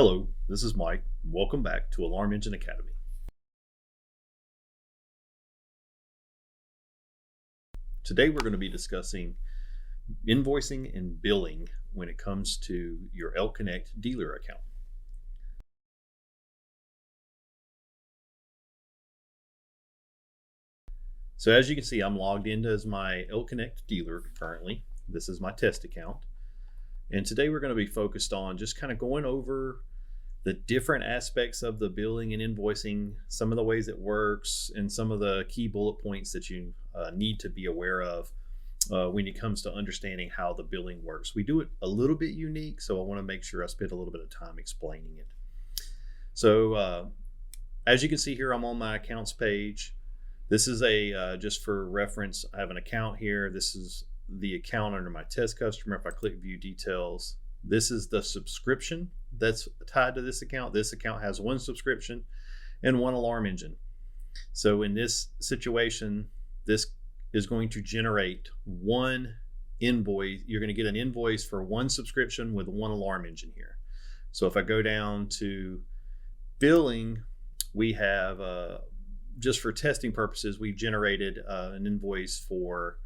Hello, this is Mike. Welcome back to Alarm Engine Academy. Today we're going to be discussing invoicing and billing when it comes to your ElkConnect dealer account. So as you can see, I'm logged in as my ElkConnect dealer currently. This is my test account. And today we're going to be focused on just kind of going over the different aspects of the billing and invoicing, some of the ways it works, and some of the key bullet points that you need to be aware of when it comes to understanding how the billing works. We do it a little bit unique, so I want to make sure I spend a little bit of time explaining it. So as you can see here, I'm on my accounts page. This is just for reference, I have an account here. This is the account under my test customer. If I click view details, this is the subscription that's tied to this account. This account has one subscription and one alarm engine. So in this situation, this is going to generate one invoice. You're going to get an invoice for one subscription with one alarm engine here. So if I go down to billing, we have just for testing purposes, we generated an invoice for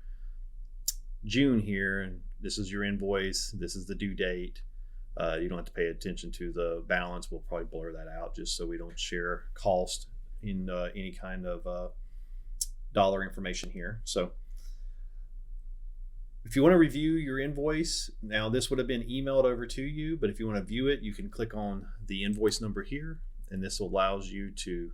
June here, and this is your invoice. This is the due date. You don't have to pay attention to the balance. We'll probably blur that out just so we don't share cost in any kind of dollar information here. So if you want to review your invoice, now this would have been emailed over to you, but if you want to view it, you can click on the invoice number here, and this allows you to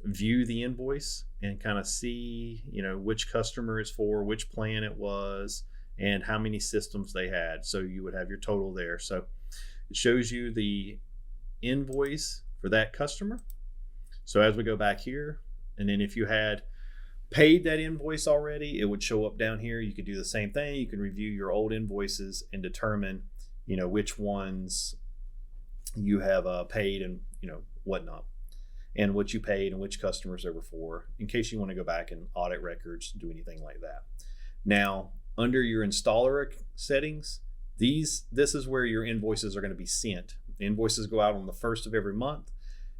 view the invoice and kind of see, which customer is for, which plan it was, and how many systems they had. So you would have your total there. So it shows you the invoice for that customer. So as we go back here, and then if you had paid that invoice already, it would show up down here. You could do the same thing. You can review your old invoices and determine, which ones you have paid and, whatnot, and what you paid and which customers they were for, in case you want to go back and audit records, do anything like that. Now, under your installer settings, this is where your invoices are going to be sent. The invoices go out on the 1st of every month,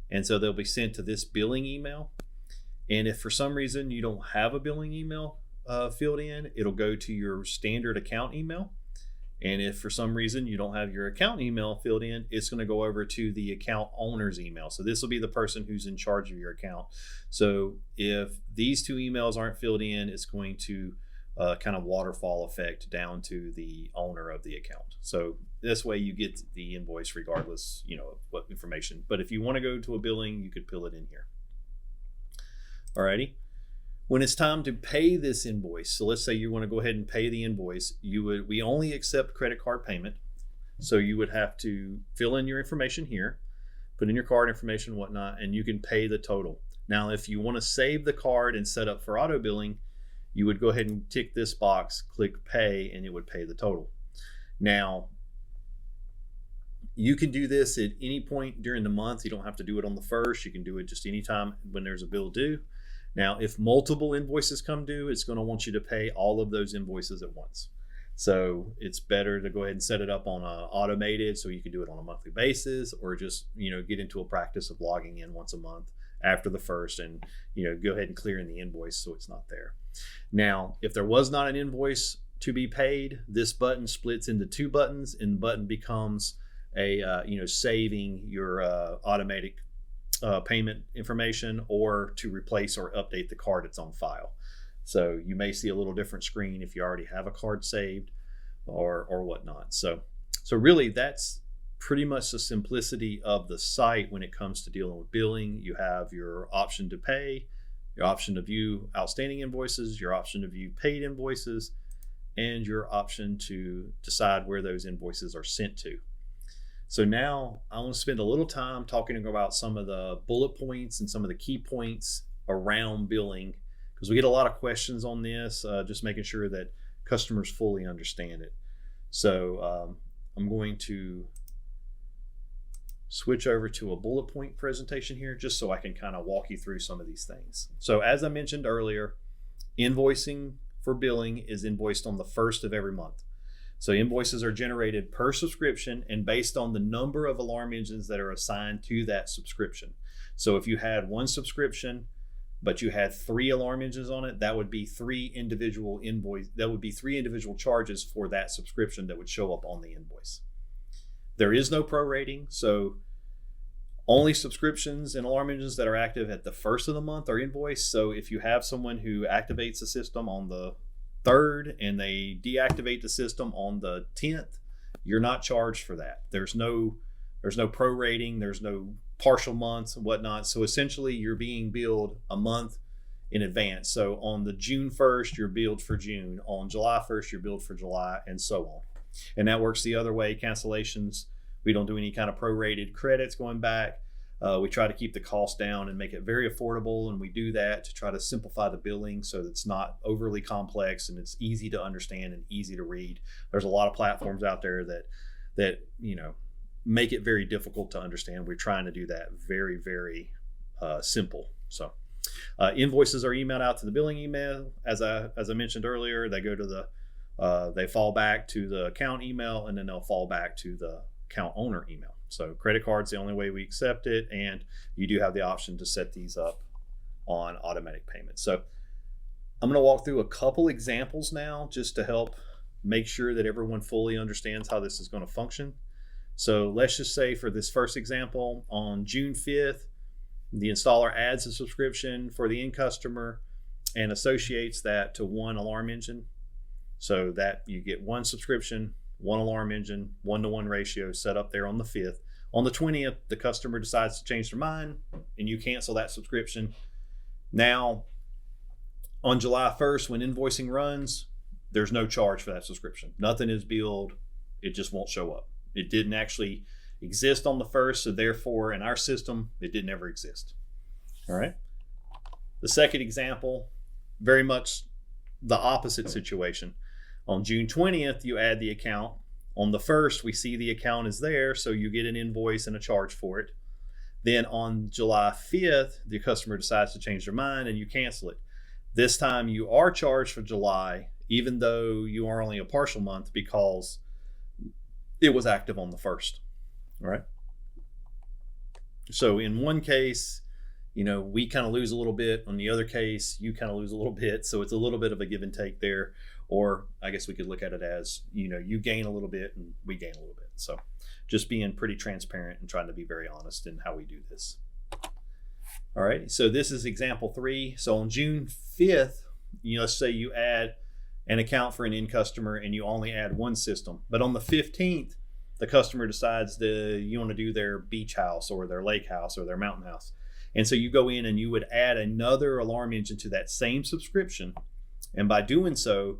and so they'll be sent to this billing email. And if for some reason you don't have a billing email filled in, it'll go to your standard account email. And if for some reason you don't have your account email filled in, it's going to go over to the account owner's email. So this will be the person who's in charge of your account. So if these two emails aren't filled in, it's going to kind of waterfall effect down to the owner of the account. So this way you get the invoice regardless, of what information. But if you want to go to a billing, you could fill it in here. Alrighty. When it's time to pay this invoice, so let's say you want to go ahead and pay the invoice, we only accept credit card payment. So you would have to fill in your information here, put in your card information and whatnot, and you can pay the total. Now, if you want to save the card and set up for auto billing, you would go ahead and tick this box, click pay, and it would pay the total. Now, you can do this at any point during the month. You don't have to do it on the 1st. You can do it just anytime when there's a bill due. Now, if multiple invoices come due, it's going to want you to pay all of those invoices at once. So it's better to go ahead and set it up on automated, so you can do it on a monthly basis, or just get into a practice of logging in once a month after the 1st, and go ahead and clear in the invoice so it's not there. Now, if there was not an invoice to be paid, this button splits into two buttons, and the button becomes a saving your automatic payment information, or to replace or update the card that's on file. So you may see a little different screen if you already have a card saved or whatnot. So really that's pretty much the simplicity of the site when it comes to dealing with billing. You have your option to pay, your option to view outstanding invoices, your option to view paid invoices, and your option to decide where those invoices are sent to. So now I want to spend a little time talking about some of the bullet points and some of the key points around billing, because we get a lot of questions on this, just making sure that customers fully understand it. So I'm going to switch over to a bullet point presentation here, just so I can kind of walk you through some of these things. So as I mentioned earlier, invoicing for billing is invoiced on the 1st of every month. So invoices are generated per subscription and based on the number of alarm engines that are assigned to that subscription. So if you had one subscription, but you had 3 alarm engines on it, that would be 3 individual charges for that subscription that would show up on the invoice. There is no prorating, so only subscriptions and alarm engines that are active at the first of the month are invoiced. So if you have someone who activates the system on the 3rd and they deactivate the system on the 10th, you're not charged for that. There's no prorating, there's no partial months and whatnot. So essentially you're being billed a month in advance. So on the June 1st, you're billed for June. On July 1st, you're billed for July, and so on. And that works the other way. Cancellations, we don't do any kind of prorated credits going back. We try to keep the cost down and make it very affordable, and we do that to try to simplify the billing so that it's not overly complex and it's easy to understand and easy to read. There's a lot of platforms out there that make it very difficult to understand. We're trying to do that very, very simple. So invoices are emailed out to the billing email. As I mentioned earlier, they go to they fall back to the account email, and then they'll fall back to the account owner email. So credit card's the only way we accept it, and you do have the option to set these up on automatic payments. So I'm going to walk through a couple examples now just to help make sure that everyone fully understands how this is going to function. So let's just say for this first example, on June 5th, the installer adds a subscription for the end customer and associates that to one alarm engine, so that you get one subscription, one alarm engine, 1-to-1 ratio set up there on the 5th. On the 20th, the customer decides to change their mind and you cancel that subscription. Now, on July 1st, when invoicing runs, there's no charge for that subscription. Nothing is billed. It just won't show up. It didn't actually exist on the 1st, so therefore in our system, it didn't ever exist. All right. The second example, very much the opposite situation. On June 20th, you add the account. On the 1st, we see the account is there, so you get an invoice and a charge for it. Then on July 5th, the customer decides to change their mind and you cancel it. This time you are charged for July, even though you are only a partial month, because it was active on the 1st. All right. So in one case, we kind of lose a little bit. On the other case, you kind of lose a little bit. So it's a little bit of a give and take there. Or I guess we could look at it as, you gain a little bit and we gain a little bit. So just being pretty transparent and trying to be very honest in how we do this. All right. So this is example 3. So on June 5th, let's say you add an account for an end customer and you only add one system. But on the 15th, the customer decides you want to do their beach house or their lake house or their mountain house. And so you go in and you would add another alarm engine to that same subscription. And by doing so,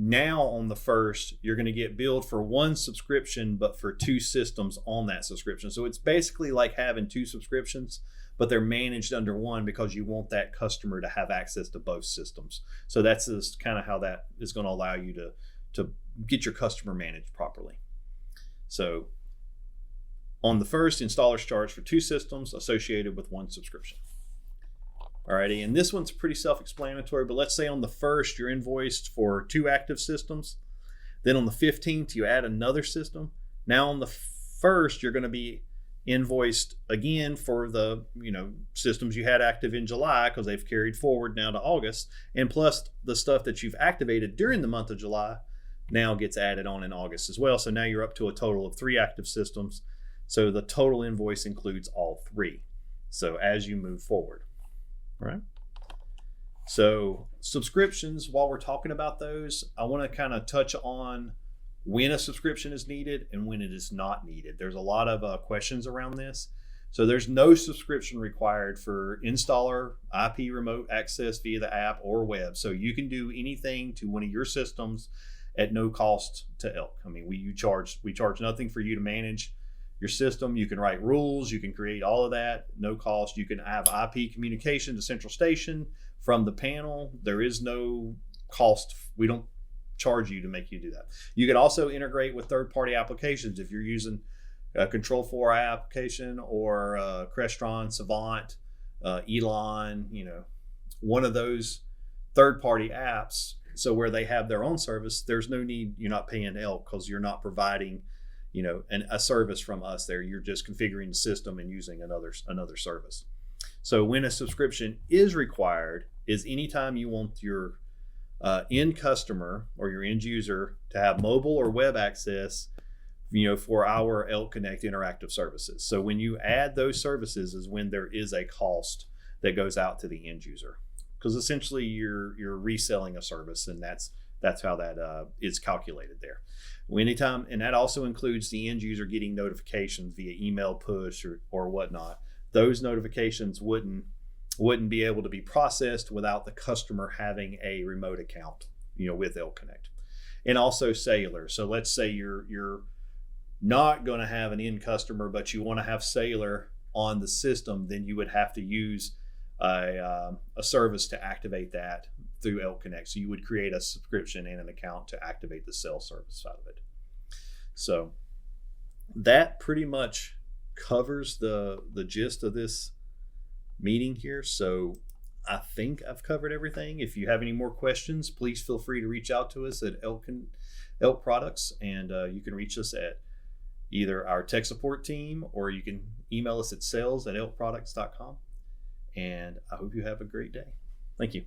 now on the 1st, you're going to get billed for one subscription, but for 2 systems on that subscription. So it's basically like having 2 subscriptions, but they're managed under one because you want that customer to have access to both systems. So that's just kind of how that is going to allow you to get your customer managed properly. So on the 1st, installers charge for 2 systems associated with 1 subscription. Alrighty, and this one's pretty self-explanatory, but let's say on the 1st, you're invoiced for 2 active systems. Then on the 15th, you add another system. Now on the 1st, you're going to be invoiced again for the systems you had active in July, because they've carried forward now to August, and plus the stuff that you've activated during the month of July now gets added on in August as well. So now you're up to a total of 3 active systems. So the total invoice includes all 3. So as you move forward. Right. So subscriptions, while we're talking about those, I want to kind of touch on when a subscription is needed and when it is not needed. There's a lot of questions around this. So there's no subscription required for installer IP remote access via the app or web. So you can do anything to one of your systems at no cost to ELK. I mean, we charge nothing for you to manage your system. You can write rules, you can create all of that, no cost. You can have IP communication to central station from the panel. There is no cost. We don't charge you to make you do that. You can also integrate with third-party applications if you're using a Control4 application or Crestron, Savant, Elon, one of those third-party apps So where they have their own service, there's no need, you're not paying ELK because you're not providing, a service from us there. You're just configuring the system and using another service. So when a subscription is required is anytime you want your end customer or your end user to have mobile or web access, for our ElkConnect interactive services. So when you add those services is when there is a cost that goes out to the end user, because essentially you're reselling a service, and that's how that is calculated there. Anytime, and that also includes the end user getting notifications via email, push, or whatnot. Those notifications wouldn't be able to be processed without the customer having a remote account, with ElkConnect. And also cellular. So let's say you're not going to have an end customer, but you want to have cellular on the system, then you would have to use a service to activate that through ElkConnect. So you would create a subscription and an account to activate the cell service side of it. So that pretty much covers the gist of this meeting here. So I think I've covered everything. If you have any more questions, please feel free to reach out to us at ELK Products, and you can reach us at either our tech support team, or you can email us at sales@elkproducts.com. And I hope you have a great day. Thank you.